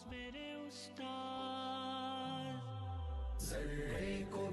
मेरे उस्ताद ज़र्रे को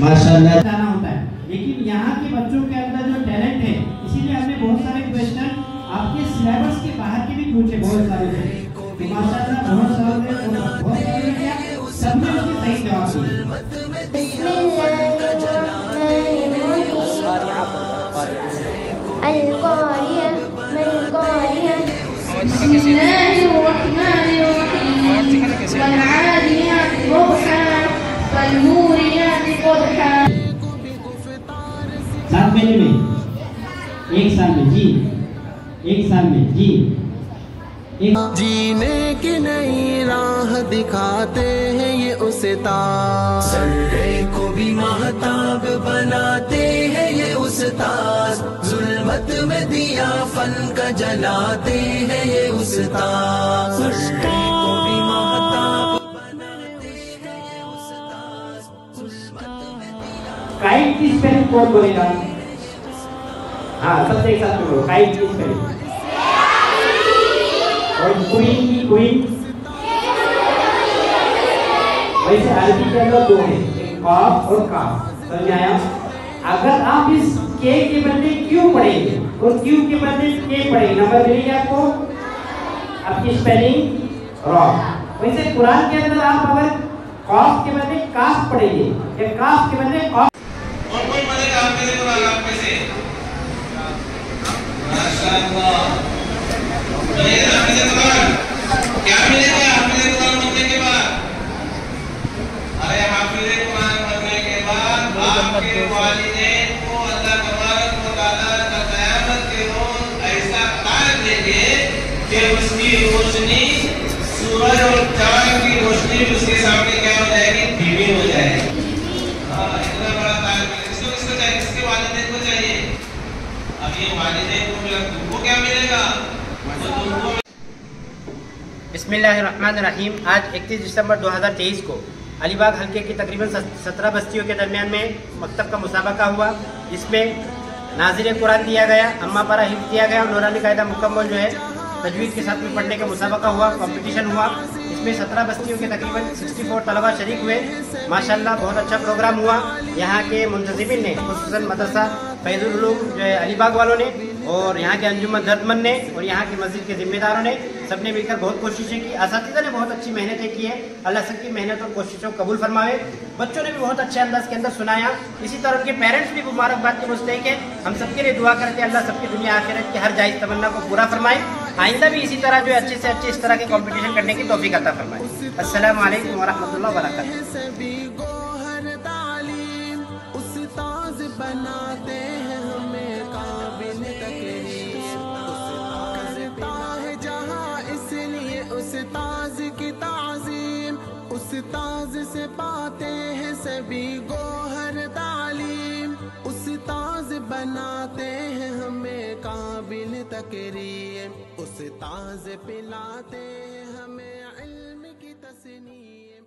माशाअल्लाह जाना होता है, लेकिन यहाँ के बच्चों के अंदर जो टैलेंट है, इसीलिए हमने बहुत सारे क्वेश्चन आपके सिलेबस के बाहर के भी पूछे, बहुत सारे थे। तो माशाअल्लाह बहुत सारे क्या सबने उसके सही जवाब दिए। सात महीने में, एक साल में जी, एक साल में जी, जीने की नई राह दिखाते हैं ये उस्ताद, ज़र्रे को भी महताब बनाते हैं ये उस्ताद, जुल्मत में दिया फन का जलाते हैं ये उस्ताद, ज़र्रे को भी महताब बनाते हैं ये उस्ताद, जुल्मत में दिया। काइट की स्पेलिंग कौन बोलेगा? हाँ, सबसे एक साथ बोलो काइट की स्पेलिंग। और क्वीन की क्वीन, वैसे अरबी के अंदर दो है, एक कॉफ और काफ, समझ आया? अगर आप इस के बदले क्यू पढ़ेंगे और क्यू के बदले के पढ़ेंगे, नंबर मिलेगा आपको, आपकी स्पेलिंग रॉन्ग। वैसे कुरान के अंदर आप अगर कॉफ के बदले काफ पढ़ेंगे या काफ के बदले कॉफ, और कोई पढ़ेगा आपके लिए कुरान आप में से? माशाअल्लाह। तो ये हाफिज़ कुरान क्या मिलेगा हाफिज़ कुरान बनने के बाद? अरे हाफिज़ कुरान बनने के बाद आपके वालिदैन को अल्लाह तबारक व तआला का क़यामत के रोज ऐसा ताज देंगे कि उसकी रोशनी सूरज और चांद की रोशनी उसके सामने क्या हो जाएगी? धीमी हो जाएगी। हाँ, इतना बड़ा ताज इसको किसको चाहिए? किसके वालिदैन को चाहिए? अब ये वालिदैन को मिला, तुमको क्या मिलेगा? बिस्मिल्लाहिर्रहमानिर्रहीम। आज 31 दिसंबर 2023 को अलीबाग हल्के की तकरीबन 17 बस्तियों के दरमियान में मकतब का मुसाबका हुआ, जिसमें नाज़िर कुरान दिया गया, अम्मा पारा हिफ्ज़ दिया गया और नूरानी कायदा मुकम्मल जो है तजवीज़ के साथ में पढ़ने का मुसाबका हुआ, कंपटीशन हुआ। इसमें 17 बस्तियों के तकरीबन 64 तलबा शरीक हुए। माशाअल्लाह बहुत अच्छा प्रोग्राम हुआ। यहाँ के मुंतज़िमिन ने, खुसूसन मदरसा फैज़ुल उलूम जो है अलीबाग वालों ने और यहाँ के अंजुमन दर्दमंद ने और यहाँ की मस्जिद के जिम्मेदारों ने सबने मिलकर बहुत कोशिशें की। असातिज़ा ने बहुत अच्छी मेहनतें की है। अल्लाह सबकी मेहनत और कोशिशों को कबूल फरमावे। बच्चों ने भी बहुत अच्छे अंदाज के अंदर सुनाया। इसी तरह उनके पेरेंट्स भी मुबारकबाद के मुस्तहिक है। हम सबके लिए दुआ करते हैं अल्लाह सबकी दुनिया आखिरत की हर जायज़ तमन्ना को पूरा फरमाए। आइंदा भी इसी तरह जो अच्छे से अच्छे इस तरह के कंपटीशन करने की तौफीक अता फरमाए। अस्सलामु अलैकुम व रहमतुल्लाहि व बरकातहू। बनाते हैं हमें काबिल तकरीम, उस्ताद है जहाँ इसलिए उस्ताद की ताज़ीम, उस्ताद से पाते हैं सभी गोहर तालीम, उस्ताद बनाते हैं हमें काबिल तकरीम, उस्ताद पिलाते हैं हमें इल्म की तस्नीम।